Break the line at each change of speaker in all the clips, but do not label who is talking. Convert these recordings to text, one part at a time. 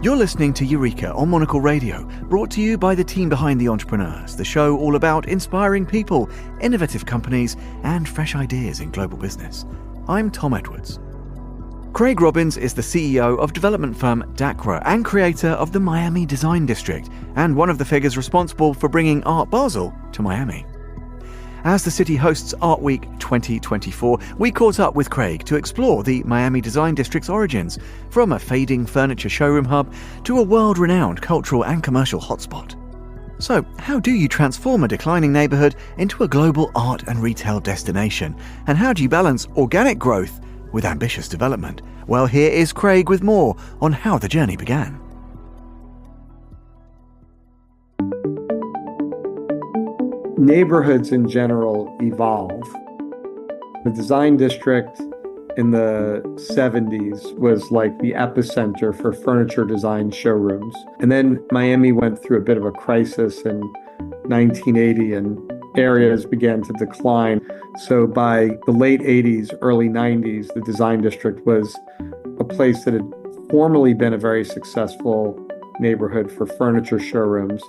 You're listening to Eureka on Monocle Radio, brought to you by the team behind The Entrepreneurs, the show all about inspiring people, innovative companies, and fresh ideas in global business. I'm Tom Edwards. Craig Robbins is the CEO of development firm DACRA and creator of the Miami Design District, and one of the figures responsible for bringing Art Basel to Miami. As the city hosts Art Week 2024, we caught up with Craig to explore the Miami Design District's origins, from a fading furniture showroom hub to a world-renowned cultural and commercial hotspot. So, how do you transform a declining neighbourhood into a global art and retail destination? And how do you balance organic growth with ambitious development? Well, here is Craig with more on how the journey began.
Neighborhoods in general evolve. The design district in the 70s was like the epicenter for furniture design showrooms. And then Miami went through a bit of a crisis in 1980 and areas began to decline. So by the late 80s, early 90s, the design district was a place that had formerly been a very successful neighborhood for furniture showrooms.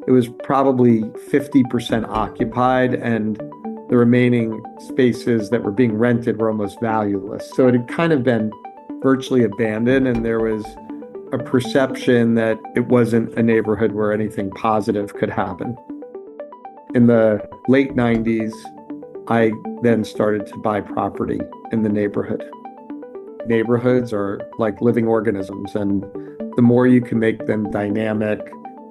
It was probably 50% occupied, and the remaining spaces that were being rented were almost valueless. So it had kind of been virtually abandoned, and there was a perception that it wasn't a neighborhood where anything positive could happen. In the late 90s, I then started to buy property in the neighborhood. Neighborhoods are like living organisms, and the more you can make them dynamic,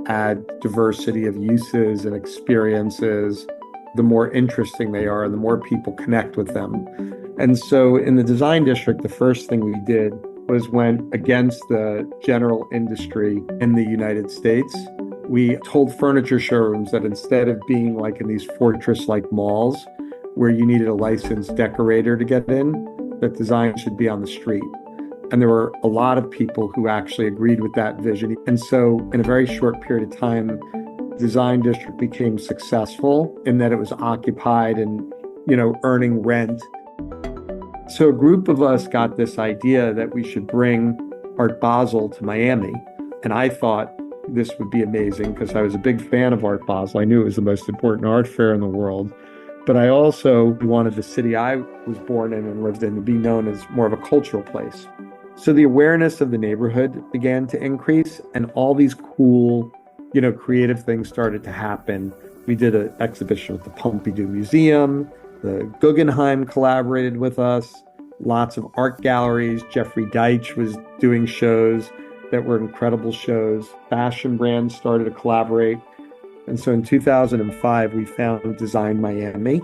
add diversity of uses and experiences, the more interesting they are and the more people connect with them. And so in the design district, the first thing we did was went against the general industry in the United States. We told furniture showrooms that instead of being like in these fortress-like malls where you needed a licensed decorator to get in, that design should be on the street. And there were a lot of people who actually agreed with that vision. And so in a very short period of time, the design district became successful in that it was occupied and, earning rent. So a group of us got this idea that we should bring Art Basel to Miami. And I thought this would be amazing because I was a big fan of Art Basel. I knew it was the most important art fair in the world. But I also wanted the city I was born in and lived in to be known as more of a cultural place. So the awareness of the neighborhood began to increase, and all these cool, creative things started to happen. We did an exhibition with the Pompidou Museum. The Guggenheim collaborated with us. Lots of art galleries. Jeffrey Deitch was doing shows that were incredible shows. Fashion brands started to collaborate. And so in 2005, we found Design Miami.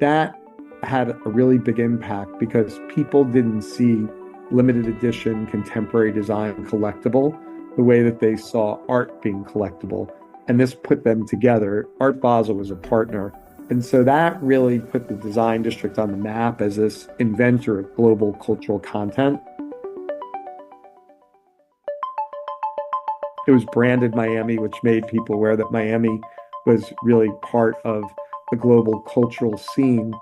That had a really big impact because people didn't see limited edition contemporary design collectible the way that they saw art being collectible. And this put them together. Art Basel was a partner. And so that really put the design district on the map as this inventor of global cultural content. It was branded Miami, which made people aware that Miami was really part of the global cultural scene.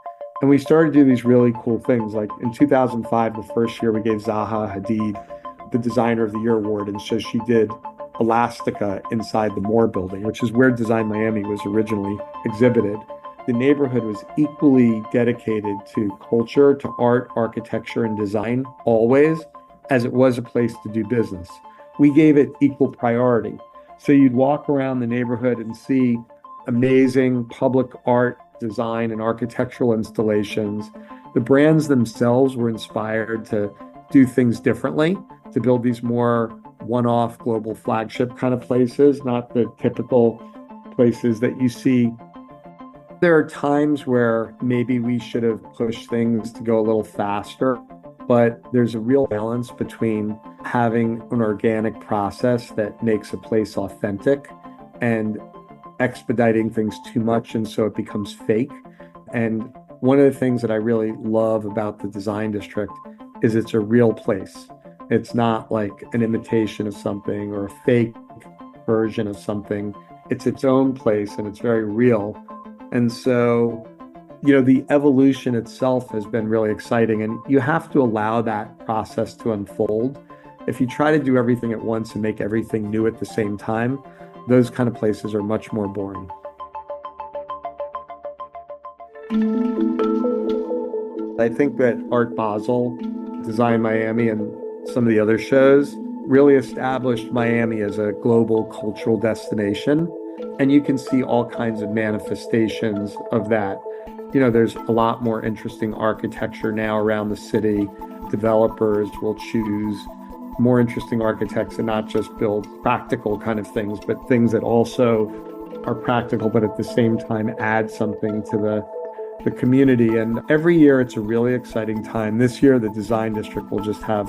And we started to do these really cool things. Like in 2005, the first year, we gave Zaha Hadid the Designer of the Year award. And so she did Elastica inside the Moore building, which is where Design Miami was originally exhibited. The neighborhood was equally dedicated to culture, to art, architecture, and design, always, as it was a place to do business. We gave it equal priority. So you'd walk around the neighborhood and see amazing public art, design, and architectural installations. The brands themselves were inspired to do things differently, to build these more one-off global flagship kind of places, not the typical places that you see. There are times where maybe we should have pushed things to go a little faster, but there's a real balance between having an organic process that makes a place authentic and expediting things too much, and so it becomes fake. And one of the things that I really love about the design district is it's a real place. It's not like an imitation of something or a fake version of something. It's its own place and it's very real. And so, the evolution itself has been really exciting, and you have to allow that process to unfold. If you try to do everything at once and make everything new at the same time, those kind of places are much more boring. I think that Art Basel, Design Miami, and some of the other shows really established Miami as a global cultural destination. And you can see all kinds of manifestations of that. There's a lot more interesting architecture now around the city. Developers will choose more interesting architects and not just build practical kind of things, but things that also are practical, but at the same time add something to the community. And every year it's a really exciting time. This year, the Design District will just have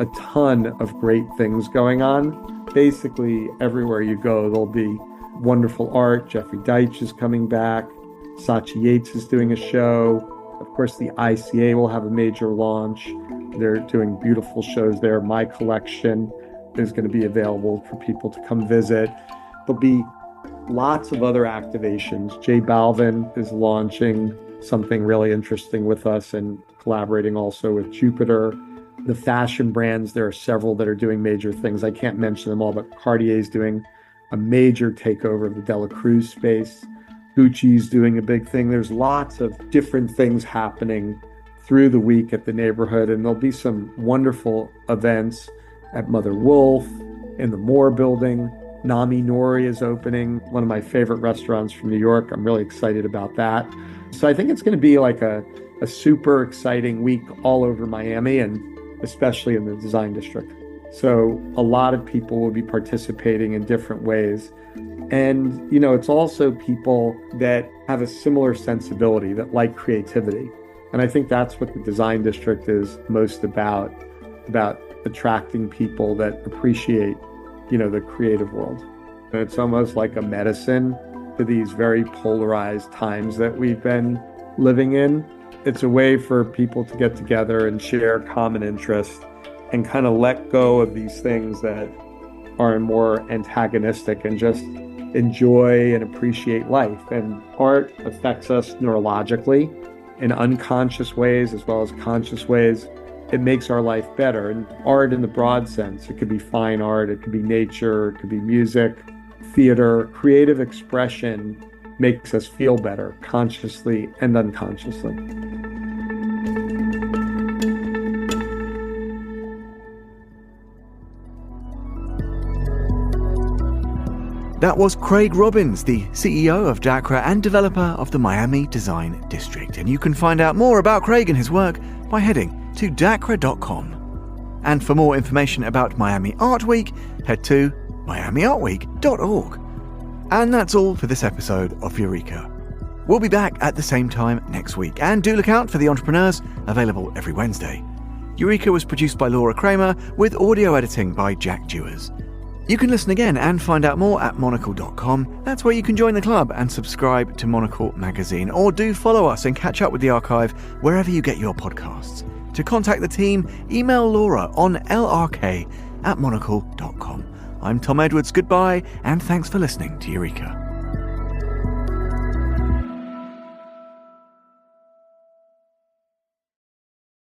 a ton of great things going on. Basically, everywhere you go, there'll be wonderful art. Jeffrey Deitch is coming back. Saatchi Yates is doing a show. Of course, the ICA will have a major launch. They're doing beautiful shows there. My collection is going to be available for people to come visit. There'll be lots of other activations. J Balvin is launching something really interesting with us and collaborating also with Jupiter. The fashion brands, there are several that are doing major things. I can't mention them all, but Cartier is doing a major takeover of the Dela Cruz space. Gucci's doing a big thing. There's lots of different things happening through the week at the neighborhood, and there'll be some wonderful events at Mother Wolf, in the Moore building. Nami Nori is opening, one of my favorite restaurants from New York. I'm really excited about that. So I think it's going to be like a super exciting week all over Miami, and especially in the Design District. So a lot of people will be participating in different ways. And, it's also people that have a similar sensibility, that like creativity. And I think that's what the Design District is most about attracting people that appreciate, the creative world. And it's almost like a medicine to these very polarized times that we've been living in. It's a way for people to get together and share common interests and kind of let go of these things that are more antagonistic and just enjoy and appreciate life. And art affects us neurologically in unconscious ways as well as conscious ways. It makes our life better. And art in the broad sense, it could be fine art, it could be nature, it could be music, theater. Creative expression makes us feel better consciously and unconsciously.
That was Craig Robbins, the CEO of DACRA and developer of the Miami Design District. And you can find out more about Craig and his work by heading to dacra.com. And for more information about Miami Art Week, head to miamiartweek.org. And that's all for this episode of Eureka. We'll be back at the same time next week, and do look out for The Entrepreneurs, available every Wednesday. Eureka was produced by Laura Kramer, with audio editing by Jack Dewars. You can listen again and find out more at monocle.com. That's where you can join the club and subscribe to Monocle magazine, or do follow us and catch up with the archive wherever you get your podcasts. To contact the team, email Laura on lrk@monocle.com. I'm Tom Edwards, goodbye, and thanks for listening to Eureka.